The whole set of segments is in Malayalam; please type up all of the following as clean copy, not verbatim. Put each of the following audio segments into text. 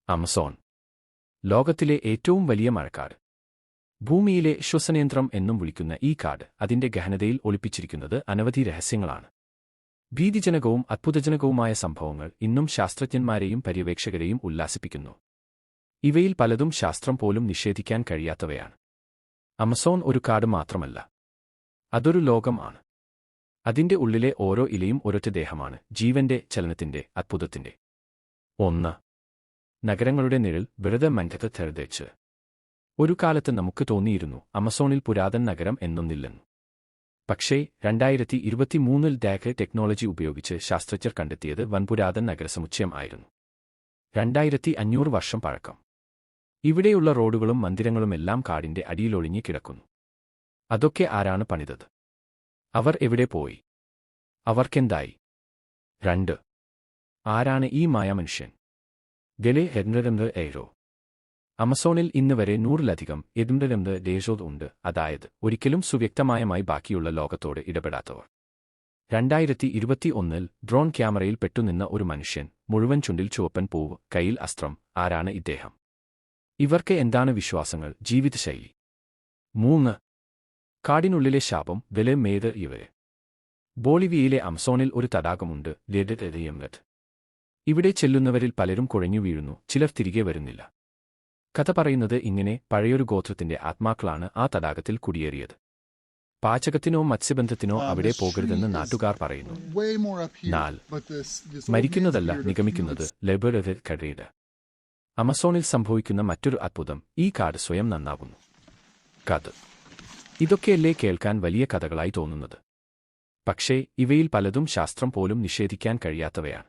ആമസോൺ ലോകത്തിലെ ഏറ്റവും വലിയ മഴക്കാട്. ഭൂമിയിലെ ശ്വസനയന്ത്രം എന്നും വിളിക്കുന്ന ഈ കാട് അതിന്റെ ഗഹനതയിൽ ഒളിപ്പിച്ചിരിക്കുന്നത് അനവധി രഹസ്യങ്ങളാണ്. ഭീതിജനകവും അത്ഭുതജനകവുമായ സംഭവങ്ങൾ ഇന്നും ശാസ്ത്രജ്ഞന്മാരെയും പര്യവേക്ഷകരെയും ഉല്ലാസിപ്പിക്കുന്നു. ഇവയിൽ പലതും ശാസ്ത്രം പോലും നിഷേധിക്കാൻ കഴിയാത്തവയാണ്. ആമസോൺ ഒരു കാട് മാത്രമല്ല, അതൊരു ലോകമാണ്. അതിന്റെ ഉള്ളിലെ ഓരോ ഇലയും ഒരൊറ്റ ദേഹമാണ്, ജീവന്റെ, ചലനത്തിന്റെ, അത്ഭുതത്തിന്റെ. 1. നഗരങ്ങളുടെ നിഴൽ വെറുതെ മഞ്ഞത്ത് തെളിച്ച്. ഒരു കാലത്ത് നമുക്ക് തോന്നിയിരുന്നു ആമസോണിൽ പുരാതന നഗരം എന്നൊന്നില്ലെന്ന്. പക്ഷേ 2023-ൽ ഡാക് ടെക്നോളജി ഉപയോഗിച്ച് ശാസ്ത്രജ്ഞർ കണ്ടെത്തിയത് വൻപുരാതന നഗരസമുച്ചയം ആയിരുന്നു. 2500 വർഷം പഴക്കം. ഇവിടെയുള്ള റോഡുകളും മന്ദിരങ്ങളുമെല്ലാം കാടിന്റെ അടിയിലൊളിഞ്ഞു കിടക്കുന്നു. അതൊക്കെ ആരാണ് പണിതത്? അവർ എവിടെ പോയി? അവർക്കെന്തായി? 2. ആരാണ് ഈ മായാമനുഷ്യൻ? ഗലെ ഹെഡ്രംഡ് എയ്റോ. ആമസോണിൽ ഇന്ന് വരെ 100-ലധികം എഡ്രംഡ് ദേശോത് ഉണ്ട്, അതായത് ഒരിക്കലും സുവ്യക്തമായമായി ബാക്കിയുള്ള ലോകത്തോട് ഇടപെടാത്തവർ. 2021-ൽ ഡ്രോൺ ക്യാമറയിൽ പെട്ടുനിന്ന ഒരു മനുഷ്യൻ, മുഴുവൻ ചുണ്ടിൽ ചുവപ്പൻ പൂവ്, കയ്യിൽ അസ്ത്രം. ആരാണ് ഇദ്ദേഹം? ഇവർക്ക് എന്താണ് വിശ്വാസങ്ങൾ, ജീവിതശൈലി? 3. കാടിനുള്ളിലെ ശാപം വെലെ മേത് ഇവരെ. ബോളിവിയയിലെ ആമസോണിൽ ഒരു തടാകമുണ്ട്, ലെഡെറിയംലെറ്റ്. ഇവിടെ ചെല്ലുന്നവരിൽ പലരും കുഴഞ്ഞു വീഴുന്നു, ചിലർ തിരികെ വരുന്നില്ല. കഥ പറയുന്നത് ഇങ്ങനെ: പഴയൊരു ഗോത്രത്തിന്റെ ആത്മാക്കളാണ് ആ തടാകത്തിൽ കുടിയേറിയത്. പാചകത്തിനോ മത്സ്യബന്ധത്തിനോ അവിടെ പോകരുതെന്ന് നാട്ടുകാർ പറയുന്നു. 4. മരിക്കുന്നതല്ല, നിഗമിക്കുന്നത് ലെബറത് കടീട്. ആമസോണിൽ സംഭവിക്കുന്ന മറ്റൊരു അത്ഭുതം: ഈ കാട് സ്വയം നന്നാകുന്നു. കഥ ഇതൊക്കെയല്ലേ കേൾക്കാൻ വലിയ കഥകളായി തോന്നുന്നത്? പക്ഷേ ഇവയിൽ പലതും ശാസ്ത്രം പോലും നിഷേധിക്കാൻ കഴിയാത്തവയാണ്.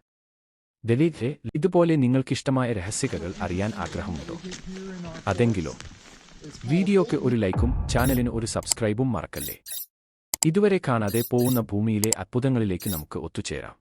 ദലീഖെ, ഇതുപോലെ നിങ്ങൾക്കിഷ്ടമായ രഹസ്യകഥകൾ അറിയാൻ ആഗ്രഹമുണ്ടോ? അതെങ്കിലോ വീഡിയോയ്ക്ക് ഒരു ലൈക്കും ചാനലിന് ഒരു സബ്സ്ക്രൈബും മറക്കല്ലേ. ഇതുവരെ കാണാതെ പോകുന്ന ഭൂമിയിലെ അത്ഭുതങ്ങളിലേക്ക് നമുക്ക് ഒത്തുചേരാം.